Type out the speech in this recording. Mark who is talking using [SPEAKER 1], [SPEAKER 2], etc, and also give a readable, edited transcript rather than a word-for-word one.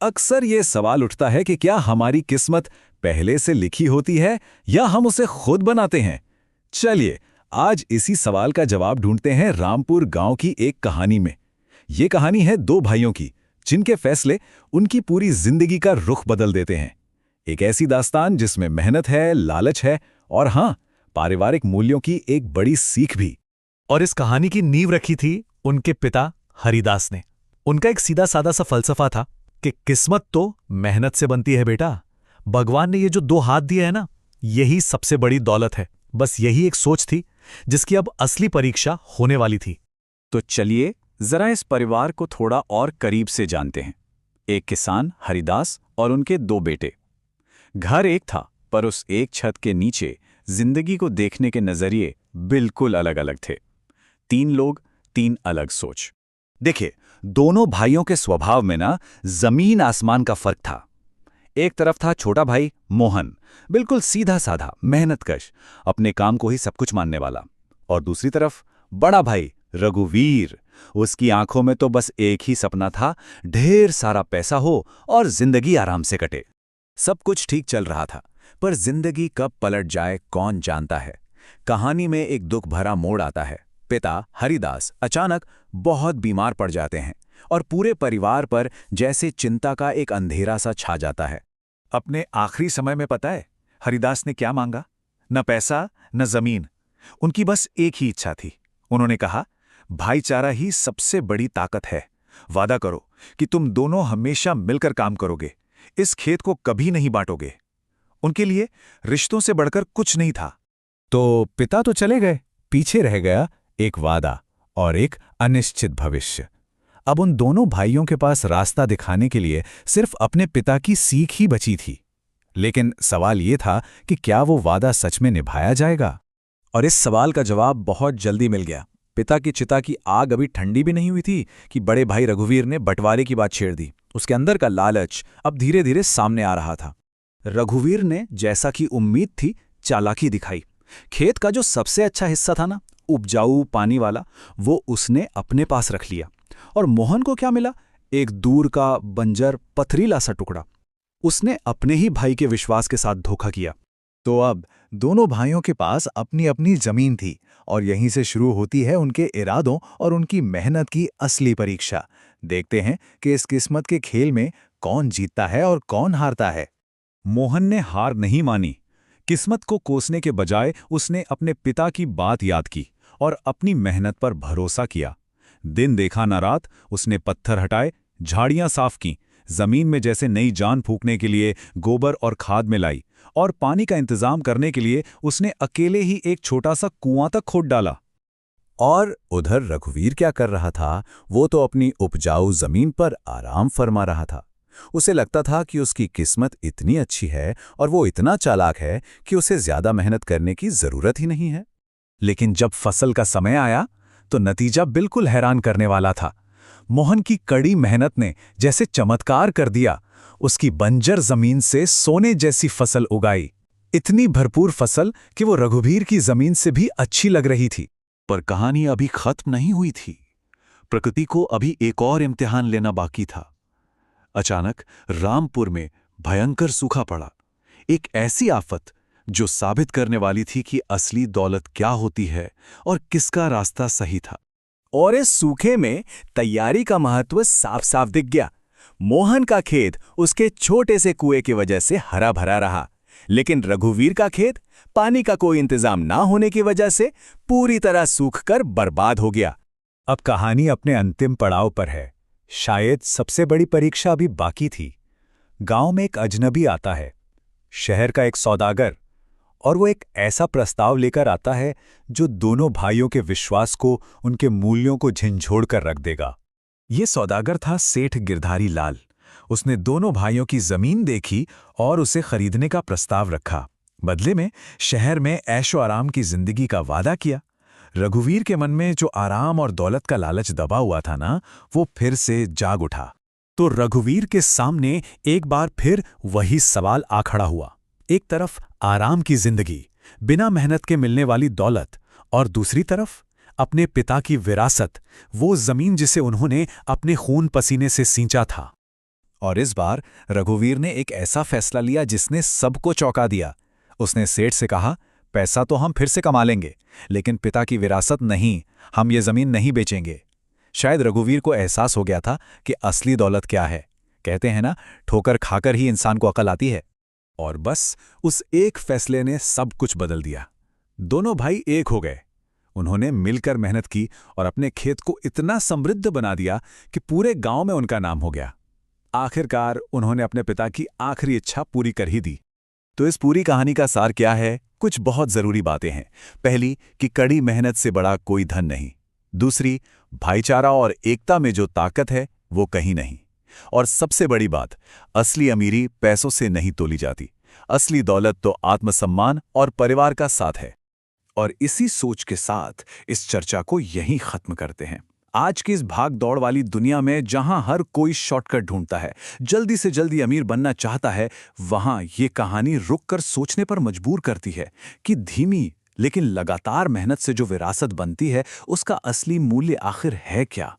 [SPEAKER 1] अक्सर ये सवाल उठता है कि क्या हमारी किस्मत पहले से लिखी होती है या हम उसे खुद बनाते हैं। चलिए आज इसी सवाल का जवाब ढूंढते हैं रामपुर गांव की एक कहानी में। ये कहानी है दो भाइयों की जिनके फैसले उनकी पूरी जिंदगी का रुख बदल देते हैं। एक ऐसी दास्तान जिसमें मेहनत है, लालच है और हाँ, पारिवारिक मूल्यों की एक बड़ी सीख भी।
[SPEAKER 2] और इस कहानी की नींव रखी थी उनके पिता हरिदास ने। उनका एक सीधा सादा सा फलसफा था कि किस्मत तो मेहनत से बनती है बेटा। भगवान ने ये जो दो हाथ दिए हैं ना, यही सबसे बड़ी दौलत है। बस यही एक सोच थी जिसकी अब असली परीक्षा होने वाली थी।
[SPEAKER 1] तो चलिए जरा इस परिवार को थोड़ा और करीब से जानते हैं। एक किसान हरिदास और उनके दो बेटे। घर एक था पर उस एक छत के नीचे जिंदगी को देखने के नजरिए बिल्कुल अलग अलग थे। तीन लोग, तीन अलग सोच। देखिए, दोनों भाइयों के स्वभाव में ना जमीन आसमान का फर्क था। एक तरफ था छोटा भाई मोहन, बिल्कुल सीधा साधा, मेहनतकश, अपने काम को ही सब कुछ मानने वाला। और दूसरी तरफ बड़ा भाई रघुवीर। उसकी आंखों में तो बस एक ही सपना था, ढेर सारा पैसा हो और जिंदगी आराम से कटे। सब कुछ ठीक चल रहा था, पर जिंदगी कब पलट जाए कौन जानता है। कहानी में एक दुख भरा मोड़ आता है। पिता हरिदास अचानक बहुत बीमार पड़ जाते हैं और पूरे परिवार पर जैसे चिंता का एक अंधेरा सा छा जाता है। अपने आखिरी समय में पता है हरिदास ने क्या मांगा? न पैसा, न जमीन। उनकी बस एक ही इच्छा थी। उन्होंने कहा, भाईचारा ही सबसे बड़ी ताकत है। वादा करो कि तुम दोनों हमेशा मिलकर काम करोगे, इस खेत को कभी नहीं बांटोगे। उनके लिए रिश्तों से बढ़कर कुछ नहीं था। तो पिता तो चले गए, पीछे रह गया एक वादा और एक अनिश्चित भविष्य। अब उन दोनों भाइयों के पास रास्ता दिखाने के लिए सिर्फ अपने पिता की सीख ही बची थी। लेकिन सवाल ये था कि क्या वो वादा सच में निभाया जाएगा? और इस सवाल का जवाब बहुत जल्दी मिल गया। पिता की चिता की आग अभी ठंडी भी नहीं हुई थी कि बड़े भाई रघुवीर ने बंटवारे की बात छेड़ दी। उसके अंदर का लालच अब धीरे धीरे सामने आ रहा था। रघुवीर ने जैसा कि उम्मीद थी चालाकी दिखाई। खेत का जो सबसे अच्छा हिस्सा था ना, उपजाऊ पानी वाला, वो उसने अपने पास रख लिया। और मोहन को क्या मिला? एक दूर का बंजर पथरीला सा टुकड़ा। उसने अपने ही भाई के विश्वास के साथ धोखा किया। तो अब दोनों भाइयों के पास अपनी अपनी जमीन थी और यहीं से शुरू होती है उनके इरादों और उनकी मेहनत की असली परीक्षा। देखते हैं कि इस किस्मत के खेल में कौन जीतता है और कौन हारता है। मोहन ने हार नहीं मानी। किस्मत को कोसने के बजाय उसने अपने पिता की बात याद की और अपनी मेहनत पर भरोसा किया। दिन देखा न रात उसने पत्थर हटाए, झाड़ियां साफ की, जमीन में जैसे नई जान फूंकने के लिए गोबर और खाद मिलाई और पानी का इंतजाम करने के लिए उसने अकेले ही एक छोटा सा कुआं तक खोद डाला। और उधर रघुवीर क्या कर रहा था? वो तो अपनी उपजाऊ जमीन पर आराम फरमा रहा था। उसे लगता था कि उसकी किस्मत इतनी अच्छी है और वो इतना चालाक है कि उसे ज्यादा मेहनत करने की जरूरत ही नहीं है। लेकिन जब फसल का समय आया तो नतीजा बिल्कुल हैरान करने वाला था। मोहन की कड़ी मेहनत ने जैसे चमत्कार कर दिया। उसकी बंजर जमीन से सोने जैसी फसल उगाई। इतनी भरपूर फसल कि वो रघुवीर की जमीन से भी अच्छी लग रही थी। पर कहानी अभी खत्म नहीं हुई थी। प्रकृति को अभी एक और इम्तिहान लेना बाकी था। अचानक रामपुर में भयंकर सूखा पड़ा। एक ऐसी आफत जो साबित करने वाली थी कि असली दौलत क्या होती है और किसका रास्ता सही था। और इस सूखे में तैयारी का महत्व साफ साफ दिख गया। मोहन का खेत उसके छोटे से कुएं की वजह से हरा भरा रहा, लेकिन रघुवीर का खेत पानी का कोई इंतजाम ना होने की वजह से पूरी तरह सूखकर बर्बाद हो गया। अब कहानी अपने अंतिम पड़ाव पर है। शायद सबसे बड़ी परीक्षा अभी बाकी थी। गांव में एक अजनबी आता है, शहर का एक सौदागर, और वो एक ऐसा प्रस्ताव लेकर आता है जो दोनों भाइयों के विश्वास को, उनके मूल्यों को झंझोड़ कर रख देगा। ये सौदागर था सेठ गिरधारी लाल। उसने दोनों भाइयों की जमीन देखी और उसे खरीदने का प्रस्ताव रखा। बदले में शहर में ऐशो आराम की जिंदगी का वादा किया। रघुवीर के मन में जो आराम और दौलत का लालच दबा हुआ था ना, वो फिर से जाग उठा। तो रघुवीर के सामने एक बार फिर वही सवाल आ खड़ा हुआ। एक तरफ आराम की जिंदगी, बिना मेहनत के मिलने वाली दौलत, और दूसरी तरफ अपने पिता की विरासत, वो जमीन जिसे उन्होंने अपने खून पसीने से सींचा था। और इस बार रघुवीर ने एक ऐसा फैसला लिया जिसने सबको चौंका दिया। उसने सेठ से कहा, पैसा तो हम फिर से कमा लेंगे, लेकिन पिता की विरासत नहीं, हम ये जमीन नहीं बेचेंगे। शायद रघुवीर को एहसास हो गया था कि असली दौलत क्या है। कहते हैं ना, ठोकर खाकर ही इंसान को अकल आती है। और बस उस एक फैसले ने सब कुछ बदल दिया। दोनों भाई एक हो गए। उन्होंने मिलकर मेहनत की और अपने खेत को इतना समृद्ध बना दिया कि पूरे गांव में उनका नाम हो गया। आखिरकार उन्होंने अपने पिता की आखिरी इच्छा पूरी कर ही दी। तो इस पूरी कहानी का सार क्या है? कुछ बहुत जरूरी बातें हैं। पहली, कि कड़ी मेहनत से बड़ा कोई धन नहीं। दूसरी, भाईचारा और एकता में जो ताकत है वो कहीं नहीं। और सबसे बड़ी बात, असली अमीरी पैसों से नहीं तोली जाती। असली दौलत तो आत्मसम्मान और परिवार का साथ है। और इसी सोच के साथ इस चर्चा को यहीं खत्म करते हैं। आज की इस भाग दौड़ वाली दुनिया में जहां हर कोई शॉर्टकट ढूंढता है, जल्दी से जल्दी अमीर बनना चाहता है, वहां ये कहानी रुककर सोचने पर मजबूर करती है कि धीमी लेकिन लगातार मेहनत से जो विरासत बनती है, उसका असली मूल्य आखिर है क्या।